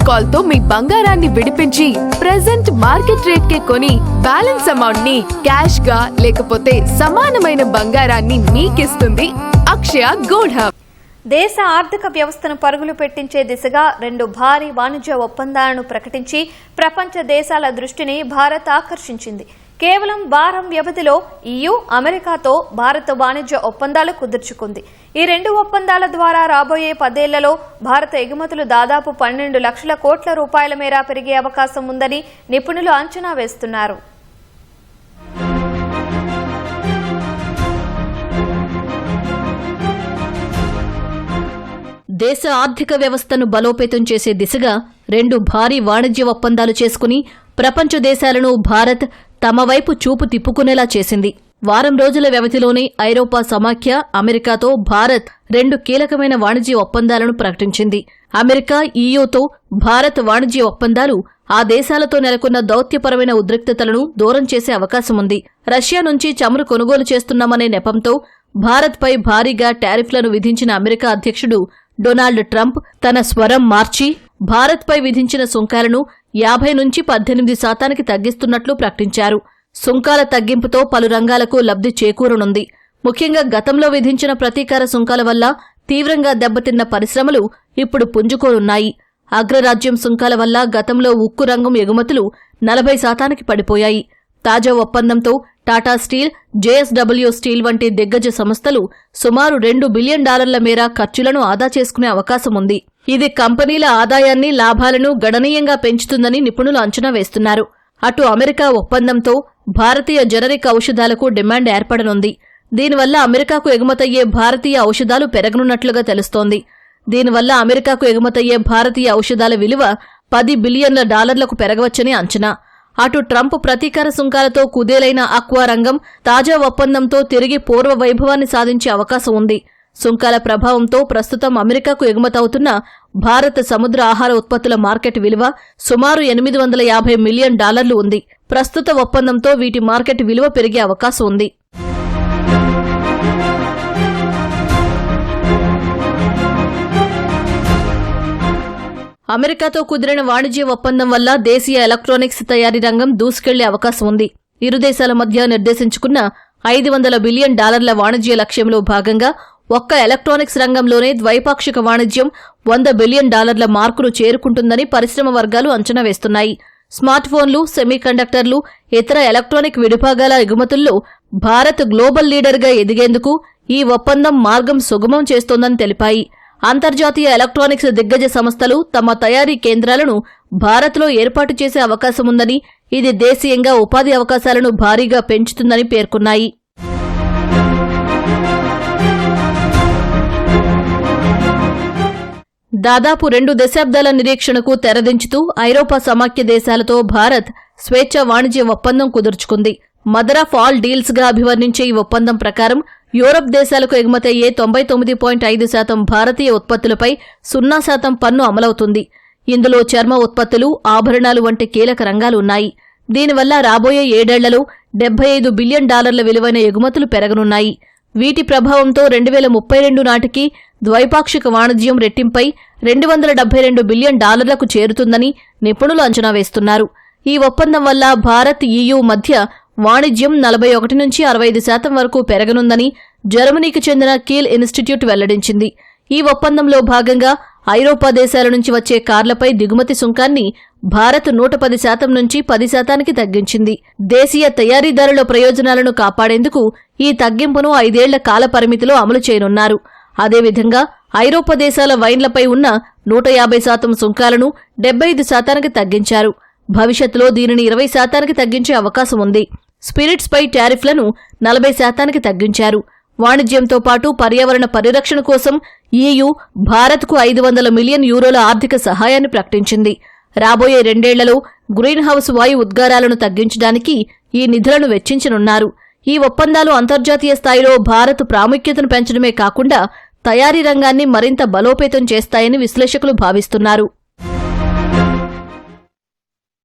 Call తో మీ బంగారాన్ని విడిపించి ప్రెజెంట్ మార్కెట్ రేట్ కే కొని బ్యాలెన్స్ అమౌంట్ ని క్యాష్ గా లేకపోతే సమానమైన బంగారాన్ని మీకిస్తుంది అక్షయ గోల్డ్ హబ్. దేశ ఆర్థిక వ్యవస్థను పరుగులు పెట్టించే దిశగా 2 భారీ వాణిజ్య ఒప్పందాలను ప్రకటించి ప్రపంచ దేశాల దృష్టిని భారత్ ఆకర్షించింది. కేవలం వారం వ్యవధిలో EU, అమెరికాతో భారత్ వాణిజ్య ఒప్పందాలు కుదుర్చుకుంది. ఈ 2 ఒప్పందాల ద్వారా రాబోయే 10 ఏళ్లలో భారత ఎగుమతులు దాదాపు 12 లక్షల కోట్ల రూపాయల మేర పెరిగే అవకాశం ఉందని నిపుణులు అంచనా వేస్తున్నారు. దేశ ఆర్థిక వ్యవస్థను బలోపేతం చేసే దిశగా 2 భారీ వాణిజ్య ఒప్పందాలు చేసుకుని ప్రపంచ దేశాలను భారత్ తమ వైపు చూపు తిప్పుకునేలా చేసింది. వారం రోజుల వ్యవధిలోనే ఐరోపా సమాఖ్య, అమెరికాతో భారత్ 2 కీలకమైన వాణిజ్య ఒప్పందాలను ప్రకటించింది. అమెరికా, EUతో భారత్ వాణిజ్య ఒప్పందాలు ఆ దేశాలతో నెలకొన్న దౌత్యపరమైన ఉద్రిక్తతలను దూరం చేసే అవకాశముంది. రష్యా నుంచి చమురు కొనుగోలు చేస్తున్నామనే నెపంతో భారత్పై భారీగా టారిఫ్లను విధించిన అమెరికా అధ్యక్షుడు డొనాల్డ్ ట్రంప్ తన స్వరం మార్చి భారత్పై విధించిన సుంకాలను 50 నుంచి 18% తగ్గిస్తున్నట్లు ప్రకటించారు. సుంకాల తగ్గింపుతో పలు రంగాలకు లబ్ధి చేకూరనుంది. ముఖ్యంగా గతంలో విధించిన ప్రతీకార సుంకాల వల్ల తీవ్రంగా దెబ్బతిన్న పరిశ్రమలు ఇప్పుడు పుంజుకోనున్నాయి. అగ్రరాజ్యం సుంకాల వల్ల గతంలో ఉక్కు రంగం ఎగుమతులు 40% పడిపోయాయి. తాజా ఒప్పందంతో టాటా స్టీల్, JSW స్టీల్ వంటి దిగ్గజ సంస్థలు సుమారు $2 బిలియన్ మేర ఖర్చులను ఆదా చేసుకునే అవకాశం ఉంది. ఇది కంపెనీల ఆదాయాన్ని, లాభాలను గణనీయంగా పెంచుతుందని నిపుణులు అంచనా వేస్తున్నారు. అటు అమెరికా ఒప్పందంతో భారతీయ జనరిక్ ఔషధాలకు డిమాండ్ ఏర్పడనుంది. దీనివల్ల అమెరికాకు ఎగుమతయ్యే భారతీయ ఔషధాలు పెరగనున్నట్లుగా తెలుస్తోంది. దీనివల్ల అమెరికాకు ఎగుమతయ్యే భారతీయ ఔషధాల విలువ $10 బిలియన్ల పెరగవచ్చని అంచనా. అటు ట్రంప్ ప్రతీకార సుంకాలతో కుదేలైన ఆక్వా రంగం తాజా ఒప్పందంతో తిరిగి పూర్వ వైభవాన్ని సాధించే అవకాశం ఉంది. సుంకాల ప్రభావంతో ప్రస్తుతం అమెరికాకు ఎగుమతవుతున్న భారత సముద్ర ఆహార ఉత్పత్తుల మార్కెట్ విలువ సుమారు $850 మిలియన్ ఉంది. ప్రస్తుత ఒప్పందంతో వీటి మార్కెట్ విలువ పెరిగే అవకాశం ఉంది. అమెరికాతో కుదిరిన వాణిజ్య ఒప్పందం వల్ల దేశీయ ఎలక్ట్రానిక్స్ తయారీ రంగం దూసుకెళ్లే అవకాశం ఉంది. ఇరు దేశాల మధ్య నిర్దేశించుకున్న $500 బిలియన్ వాణిజ్య లక్ష్యంలో భాగంగా ఒక్క ఎలక్ట్రానిక్స్ రంగంలోనే ద్వైపాక్షిక వాణిజ్యం $100 బిలియన్ మార్కును చేరుకుంటుందని పరిశ్రమ వర్గాలు అంచనా వేస్తున్నాయి. స్మార్ట్ ఫోన్లు, సెమీకండక్టర్లు, ఇతర ఎలక్ట్రానిక్ విడిభాగాల ఎగుమతుల్లో భారత్ గ్లోబల్ లీడర్గా ఎదిగేందుకు ఈ ఒప్పందం మార్గం సుగమం చేస్తోందని తెలిపాయి. అంతర్జాతీయ ఎలక్ట్రానిక్స్ దిగ్గజ సంస్థలు తమ తయారీ కేంద్రాలను భారత్లో ఏర్పాటు చేసే అవకాశముందని, ఇది దేశీయంగా ఉపాధి అవకాశాలను భారీగా పెంచుతుందని పేర్కొన్నాయి. దాదాపు 2 దశాబ్దాల నిరీక్షణకు తెరదించుతూ ఐరోపా సమాఖ్య దేశాలతో భారత్ స్వేచ్ఛా వాణిజ్య ఒప్పందం కుదుర్చుకుంది. మదర్ ఆఫ్ ఆల్ డీల్స్ గా అభివర్ణించే ఈ ఒప్పందం ప్రకారం యూరప్ దేశాలకు ఎగుమతయ్యే 99.5% భారతీయ ఉత్పత్తులపై 0% పన్ను అమలవుతుంది. ఇందులో చర్మ ఉత్పత్తులు, ఆభరణాలు వంటి కీలక రంగాలున్నాయి. దీనివల్ల రాబోయే 7 ఏళ్లలో $75 బిలియన్ విలువైన ఎగుమతులు పెరగనున్నాయి. వీటి ప్రభావంతో 2032 నాటికి ద్వైపాక్షిక వాణిజ్యం రెట్టింపై $272 బిలియన్ చేరుతుందని నిపుణులు అంచనా వేస్తున్నారు. ఈ ఒప్పందం వల్ల భారత్, EU మధ్య వాణిజ్యం 41 నుంచి 65% వరకు పెరగనుందని జర్మనీకి చెందిన కీల్ ఇన్స్టిట్యూట్ వెల్లడించింది. ఈ ఒప్పందంలో భాగంగా ఐరోపా దేశాల నుంచి వచ్చే కార్లపై దిగుమతి సుంకాన్ని భారత్ 110% నుంచి 10%కి తగ్గించింది. దేశీయ తయారీదారుల ప్రయోజనాలను కాపాడేందుకు ఈ తగ్గింపును 5 ఏళ్ల కాల పరిమితిలో అమలు చేయనున్నారు. అదేవిధంగా ఐరోపా దేశాల వైన్లపై ఉన్న 150% సుంకాలను 75%కి తగ్గించారు. భవిష్యత్తులో దీనిని 20%కి తగ్గించే అవకాశం ఉంది. స్పిరిట్స్ పై టారిఫ్లను 40%కి తగ్గించారు. వాణిజ్యంతో పాటు పర్యావరణ పరిరక్షణ కోసం EU భారత్కు €500 మిలియన్ ఆర్థిక సహాయాన్ని ప్రకటించింది. రాబోయే 2 ఏళ్లలో గ్రీన్ హౌస్ వాయు ఉద్గారాలను తగ్గించడానికి ఈ నిధులను వెచ్చించనున్నారు. ఈ ఒప్పందాలు అంతర్జాతీయ స్థాయిలో భారత్ ప్రాముఖ్యతను పెంచడమే కాకుండా తయారీ రంగాన్ని మరింత బలోపేతం చేస్తాయని విశ్లేషకులు భావిస్తున్నారు.